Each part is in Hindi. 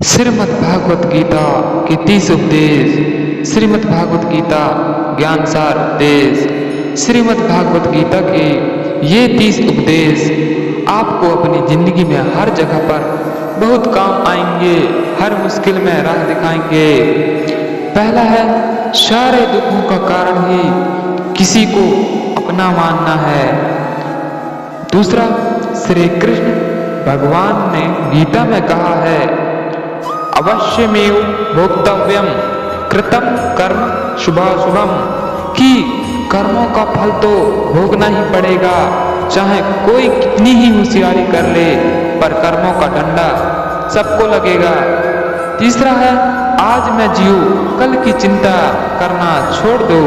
श्रीमद् भागवत गीता के 30 उपदेश। श्रीमद् भागवत गीता ज्ञान सार उपदेश। श्रीमद् भागवत गीता के ये 30 उपदेश आपको अपनी जिंदगी में हर जगह पर बहुत काम आएंगे, हर मुश्किल में राह दिखाएंगे। पहला है, सारे दुखों का कारण ही किसी को अपना मानना है। दूसरा, श्री कृष्ण भगवान ने गीता में कहा है, अवश्यमेव भोक्तव्यम कृतम कर्म शुभाशुभम, कि कर्मों का फल तो भोगना ही पड़ेगा, चाहे कोई कितनी ही होशियारी कर ले, पर कर्मों का डंडा सबको लगेगा। तीसरा है, आज मैं जियो कल की चिंता करना छोड़ दो।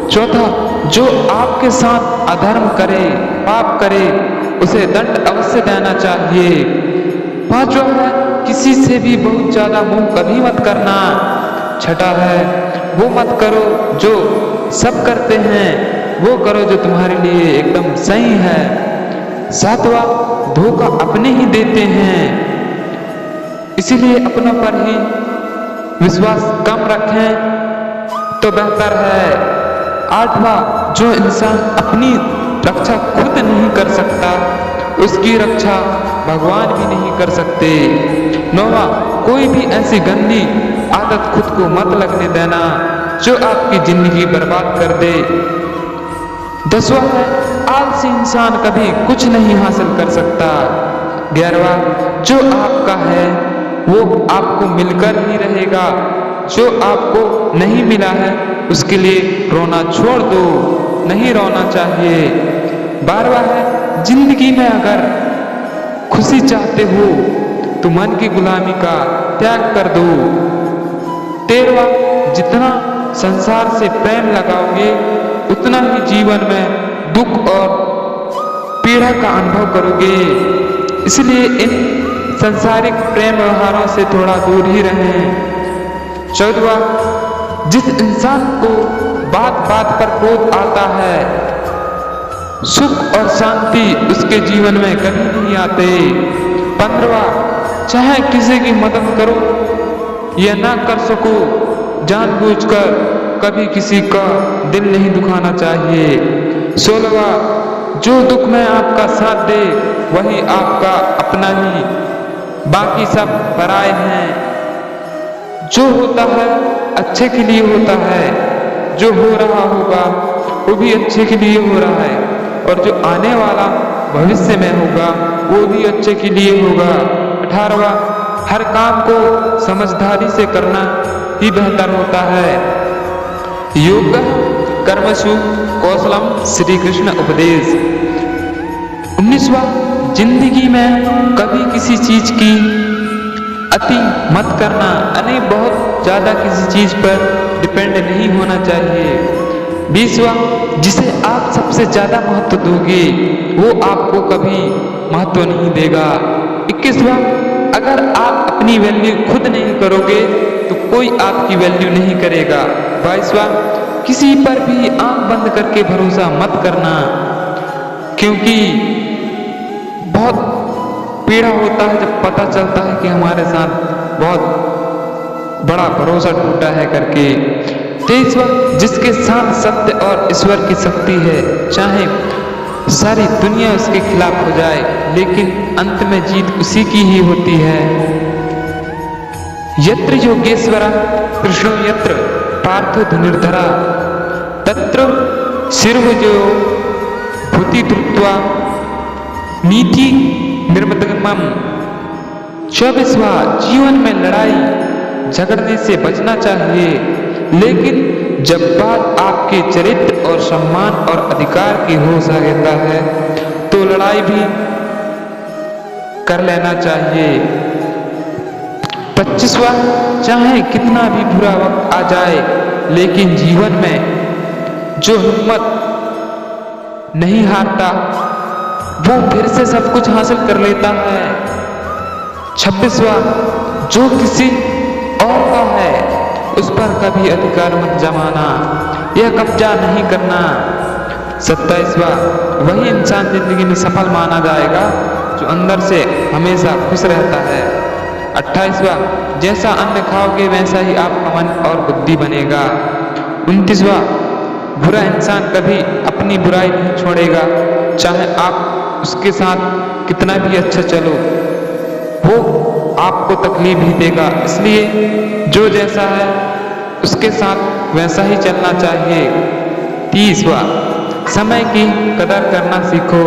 चौथा, जो आपके साथ अधर्म करे, पाप करे, उसे दंड अवश्य देना चाहिए। पांचवा है, किसी से भी बहुत ज्यादा मुंह कभी मत करना। छठा है, वो मत करो जो सब करते हैं, वो करो जो तुम्हारे लिए एकदम सही है। सातवां, धोखा अपने ही देते हैं, इसीलिए अपनों पर ही विश्वास कम रखें तो बेहतर है। आठवां, जो इंसान अपनी रक्षा खुद नहीं कर सकता, उसकी रक्षा भगवान भी नहीं कर सकते। नौवां, कोई भी ऐसी गंदी आदत खुद को मत लगने देना जो आपकी जिंदगी बर्बाद कर दे। 10वां है, आलसी इंसान कभी कुछ नहीं हासिल कर सकता। 11वां, जो आपका है वो आपको मिलकर ही रहेगा, जो आपको नहीं मिला है उसके लिए रोना छोड़ दो, नहीं रोना चाहिए। 12वां है, जिंदगी में अगर खुशी चाहते हो तो मन की गुलामी का त्याग कर दो। 13वां, जितना संसार से प्रेम लगाओगे उतना ही जीवन में दुख और पीड़ा का अनुभव करोगे, इसलिए इन संसारिक प्रेम व्यवहारों से थोड़ा दूर ही रहें। 14वां, जिस इंसान को बात बात पर क्रोध आता है, सुख और शांति उसके जीवन में कभी नहीं आते। 15वां, चाहे किसी की मदद करो या ना कर सको, जानबूझकर कभी किसी का दिल नहीं दुखाना चाहिए। 16वां, जो दुख में आपका साथ दे वही आपका अपना ही, बाकी सब पराए हैं। जो होता है अच्छे के लिए होता है, जो हो रहा होगा वो भी अच्छे के लिए हो रहा है, और जो आने वाला भविष्य में होगा वो भी अच्छे के लिए होगा। 18वां, हर काम को समझदारी से करना ही बेहतर होता है। योग कर्मसु कौशलम श्री कृष्ण उपदेश। 19वां, जिंदगी में कभी किसी चीज की अति मत करना, यानी बहुत ज्यादा किसी चीज पर डिपेंड नहीं होना चाहिए। 20वां, जिसे आप सबसे ज्यादा महत्व दोगे वो आपको कभी महत्व नहीं देगा। 21वां, अगर आप अपनी वैल्यू खुद नहीं करोगे तो कोई आपकी वैल्यू नहीं करेगा। 22वां, किसी पर भी आंख बंद करके भरोसा मत करना, क्योंकि बहुत पीड़ा होता है जब पता चलता है कि हमारे साथ बहुत बड़ा भरोसा टूटा है करके। 23वां, जिसके साथ सत्य और ईश्वर की शक्ति है, चाहे सारी दुनिया उसके खिलाफ हो जाए, लेकिन अंत में जीत उसी की ही होती है। यत्र योगेश्वरा कृष्णो यत्र पार्थो धनुर्धरा तत्र शिरोजो भूति धृत्वा नीति निर्मतमम। 24वां, जीवन में लड़ाई झगड़ने से बचना चाहिए, लेकिन जब बात आपके चरित्र और सम्मान और अधिकार की हो सकता है तो लड़ाई भी कर लेना चाहिए। 25वां, चाहे कितना भी बुरा वक्त आ जाए, लेकिन जीवन में जो हिम्मत नहीं हारता वो फिर से सब कुछ हासिल कर लेता है। 26वां, जो किसी और का है उस पर कभी अधिकार मत जमाना या कब्जा नहीं करना। 27वां, वही इंसान जिंदगी में सफल माना जाएगा जो अंदर से हमेशा खुश रहता है। 28वां, जैसा अन्न खाओगे वैसा ही आपका मन और बुद्धि बनेगा। 29वां, बुरा इंसान कभी अपनी बुराई नहीं छोड़ेगा, चाहे आप उसके साथ कितना भी अच्छा चलो, वो आपको तकलीफ ही देगा। इसलिए जो जैसा है उसके साथ वैसा ही चलना चाहिए। 30वां, समय की कदर करना सीखो।